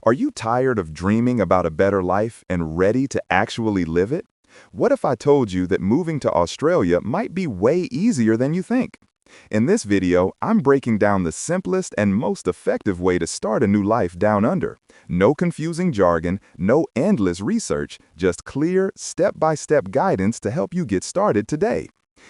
Are you tired of dreaming about a better life and ready to actually live it? What if I told you that moving to Australia might be way easier than you think? In this video, I'm breaking down the simplest and most effective way to start a new life down under. No confusing jargon, no endless research, just clear, step-by-step guidance to help you get started today.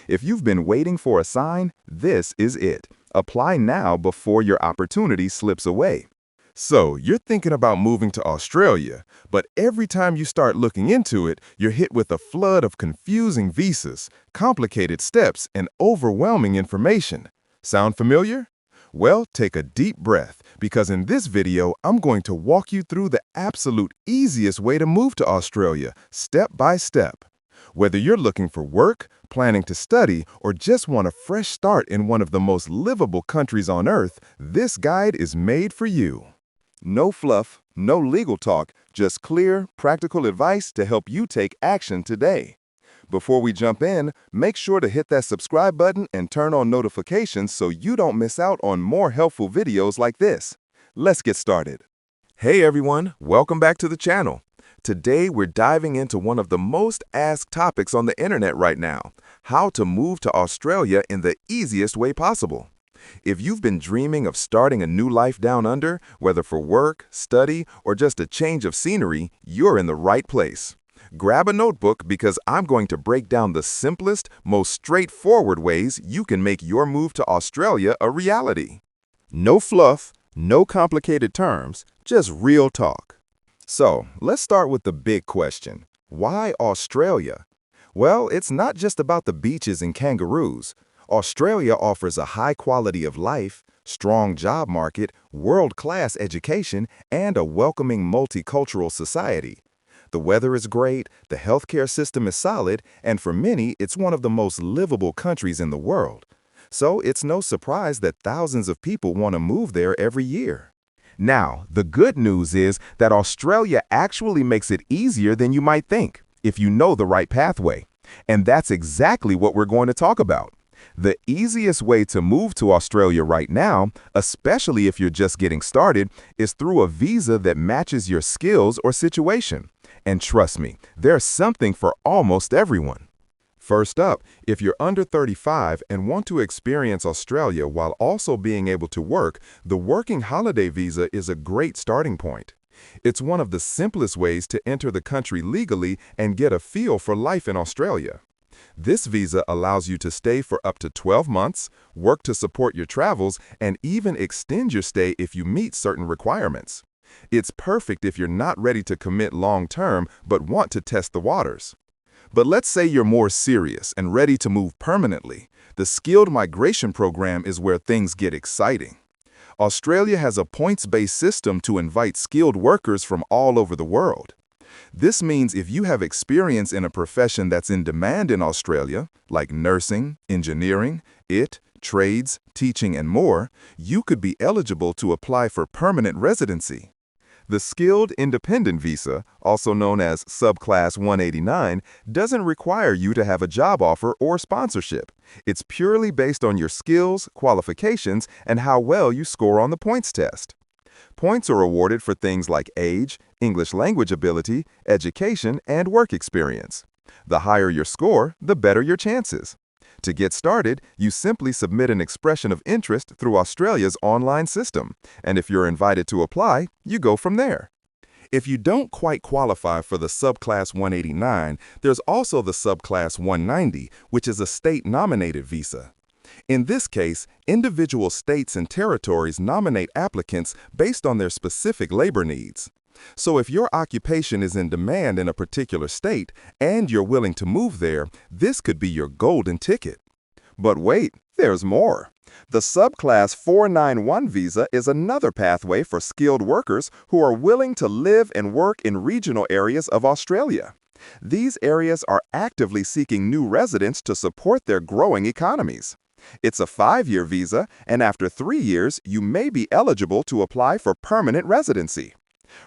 If you've been waiting for a sign, this is it. Apply now before your opportunity slips away. So, you're thinking about moving to Australia, but every time you start looking into it, you're hit with a flood of confusing visas, complicated steps, and overwhelming information. Sound familiar? Well, take a deep breath, because in this video, I'm going to walk you through the absolute easiest way to move to Australia, step by step. Whether you're looking for work, planning to study, or just want a fresh start in one of the most livable countries on Earth, this guide is made for you. No fluff, no legal talk, just clear, practical advice to help you take action today. Before we jump in, make sure to hit that subscribe button and turn on notifications so you don't miss out on more helpful videos like this. Let's get started. Hey everyone, welcome back to the channel. Today we're diving into one of the most asked topics on the internet right now, how to move to Australia in the easiest way possible. If you've been dreaming of starting a new life down under, whether for work, study, or just a change of scenery, you're in the right place. Grab a notebook because I'm going to break down the simplest, most straightforward ways you can make your move to Australia a reality. No fluff, no complicated terms, just real talk. So, let's start with the big question. Why Australia? Well, it's not just about the beaches and kangaroos. Australia offers a high quality of life, strong job market, world-class education, and a welcoming multicultural society. The weather is great, the healthcare system is solid, and for many, it's one of the most livable countries in the world. So it's no surprise that thousands of people want to move there every year. Now, the good news is that Australia actually makes it easier than you might think, if you know the right pathway. And that's exactly what we're going to talk about. The easiest way to move to Australia right now, especially if you're just getting started, is through a visa that matches your skills or situation. And trust me, there's something for almost everyone. First up, if you're under 35 and want to experience Australia while also being able to work, the Working Holiday Visa is a great starting point. It's one of the simplest ways to enter the country legally and get a feel for life in Australia. This visa allows you to stay for up to 12 months, work to support your travels, and even extend your stay if you meet certain requirements. It's perfect if you're not ready to commit long-term but want to test the waters. But let's say you're more serious and ready to move permanently. The Skilled Migration Program is where things get exciting. Australia has a points-based system to invite skilled workers from all over the world. This means if you have experience in a profession that's in demand in Australia, like nursing, engineering, trades, teaching, and more, you could be eligible to apply for permanent residency. The Skilled Independent Visa, also known as Subclass 189, doesn't require you to have a job offer or sponsorship. It's purely based on your skills, qualifications, and how well you score on the points test. Points are awarded for things like age, English language ability, education, and work experience. The higher your score, the better your chances. To get started, you simply submit an expression of interest through Australia's online system, and if you're invited to apply, you go from there. If you don't quite qualify for the Subclass 189, there's also the Subclass 190, which is a state-nominated visa. In this case, individual states and territories nominate applicants based on their specific labor needs. So if your occupation is in demand in a particular state and you're willing to move there, this could be your golden ticket. But wait, there's more. The Subclass 491 visa is another pathway for skilled workers who are willing to live and work in regional areas of Australia. These areas are actively seeking new residents to support their growing economies. It's a 5-year visa, and after 3 years, you may be eligible to apply for permanent residency.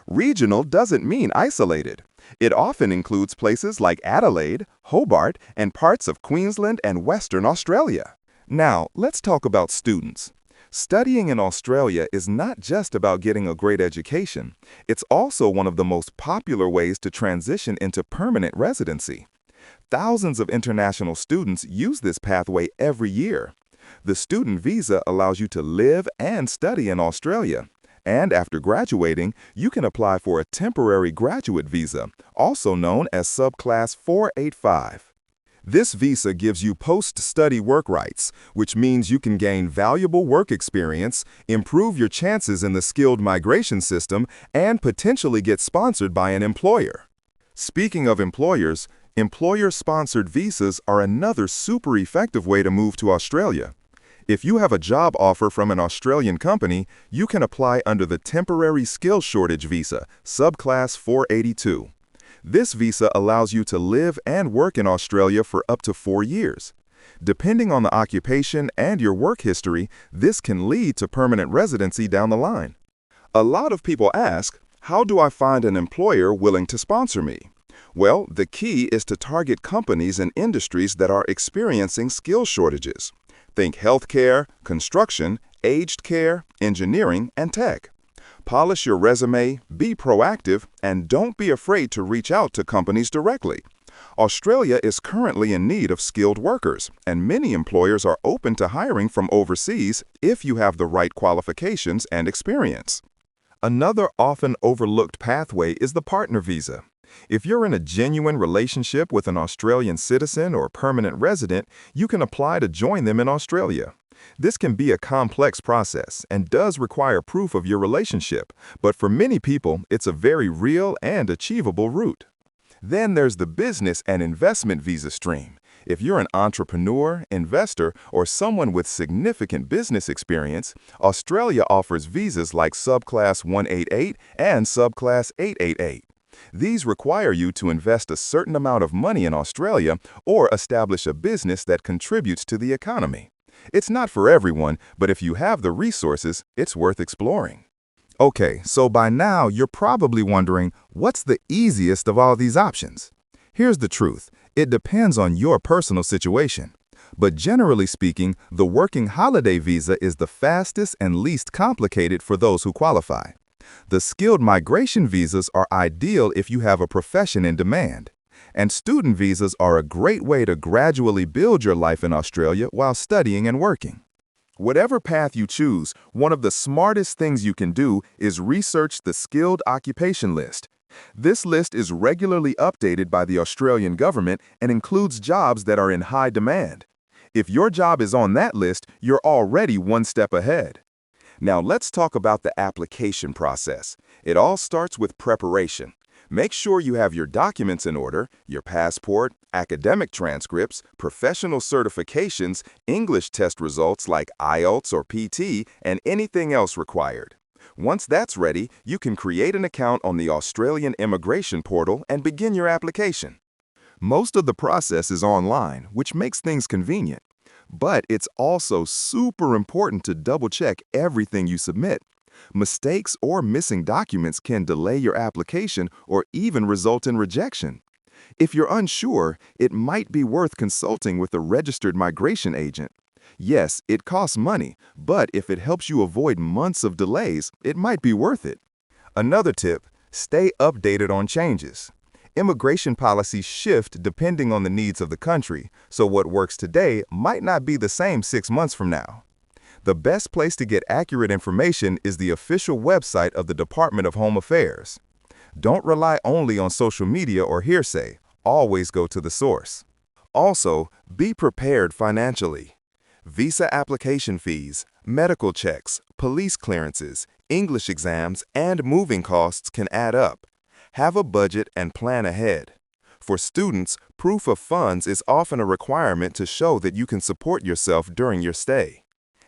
Regional doesn't mean isolated. It often includes places like Adelaide, Hobart, and parts of Queensland and Western Australia. Now, let's talk about students. Studying in Australia is not just about getting a great education. It's also one of the most popular ways to transition into permanent residency. Thousands of international students use this pathway every year. The student visa allows you to live and study in Australia. And after graduating, you can apply for a temporary graduate visa, also known as Subclass 485. This visa gives you post-study work rights, which means you can gain valuable work experience, improve your chances in the skilled migration system, and potentially get sponsored by an employer. Speaking of employers, employer-sponsored visas are another super effective way to move to Australia. If you have a job offer from an Australian company, you can apply under the Temporary Skills Shortage Visa, Subclass 482. This visa allows you to live and work in Australia for up to 4 years. Depending on the occupation and your work history, this can lead to permanent residency down the line. A lot of people ask, how do I find an employer willing to sponsor me? Well, the key is to target companies and industries that are experiencing skill shortages. Think healthcare, construction, aged care, engineering, and tech. Polish your resume, be proactive, and don't be afraid to reach out to companies directly. Australia is currently in need of skilled workers, and many employers are open to hiring from overseas if you have the right qualifications and experience. Another often overlooked pathway is the partner visa. If you're in a genuine relationship with an Australian citizen or permanent resident, you can apply to join them in Australia. This can be a complex process and does require proof of your relationship, but for many people, it's a very real and achievable route. Then there's the business and investment visa stream. If you're an entrepreneur, investor, or someone with significant business experience, Australia offers visas like Subclass 188 and Subclass 888. These require you to invest a certain amount of money in Australia or establish a business that contributes to the economy. It's not for everyone, but if you have the resources, it's worth exploring. Okay, so by now you're probably wondering, what's the easiest of all these options? Here's the truth. It depends on your personal situation. But generally speaking, the working holiday visa is the fastest and least complicated for those who qualify. The skilled migration visas are ideal if you have a profession in demand. And student visas are a great way to gradually build your life in Australia while studying and working. Whatever path you choose, one of the smartest things you can do is research the skilled occupation list. This list is regularly updated by the Australian government and includes jobs that are in high demand. If your job is on that list, you're already one step ahead. Now let's talk about the application process. It all starts with preparation. Make sure you have your documents in order, your passport, academic transcripts, professional certifications, English test results like IELTS or PT, and anything else required. Once that's ready, you can create an account on the Australian Immigration Portal and begin your application. Most of the process is online, which makes things convenient. But it's also super important to double-check everything you submit. Mistakes or missing documents can delay your application or even result in rejection. If you're unsure, it might be worth consulting with a registered migration agent. Yes, it costs money, but if it helps you avoid months of delays, it might be worth it. Another tip, stay updated on changes. Immigration policies shift depending on the needs of the country, so what works today might not be the same 6 months from now. The best place to get accurate information is the official website of the Department of Home Affairs. Don't rely only on social media or hearsay. Always go to the source. Also, be prepared financially. Visa application fees, medical checks, police clearances, English exams, and moving costs can add up. Have a budget and plan ahead. For students, proof of funds is often a requirement to show that you can support yourself during your stay.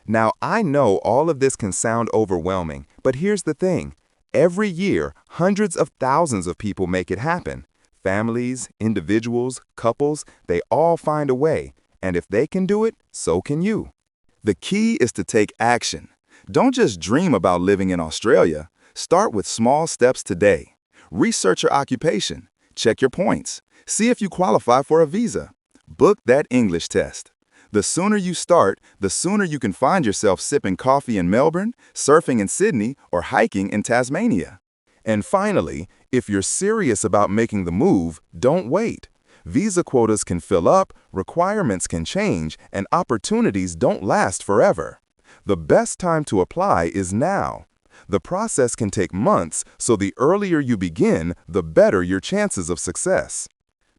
Now, I know all of this can sound overwhelming, but here's the thing. Every year, hundreds of thousands of people make it happen. Families, individuals, couples, they all find a way. And if they can do it, so can you. The key is to take action. Don't just dream about living in Australia. Start with small steps today. Research your occupation. Check your points. See if you qualify for a visa. Book that English test. The sooner you start, the sooner you can find yourself sipping coffee in Melbourne, surfing in Sydney, or hiking in Tasmania. And finally, if you're serious about making the move, don't wait. Visa quotas can fill up, requirements can change, and opportunities don't last forever. The best time to apply is now. The process can take months, so the earlier you begin, the better your chances of success.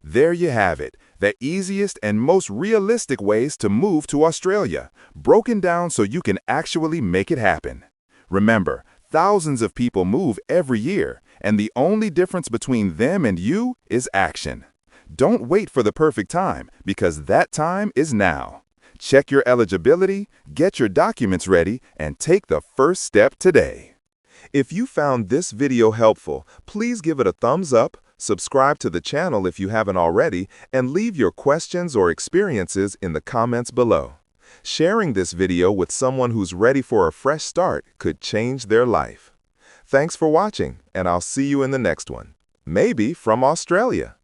There you have it, the easiest and most realistic ways to move to Australia, broken down so you can actually make it happen. Remember, thousands of people move every year, and the only difference between them and you is action. Don't wait for the perfect time, because that time is now. Check your eligibility, get your documents ready, and take the first step today. If you found this video helpful, please give it a thumbs up, subscribe to the channel if you haven't already, and leave your questions or experiences in the comments below. Sharing this video with someone who's ready for a fresh start could change their life. Thanks for watching, and I'll see you in the next one. Maybe from Australia.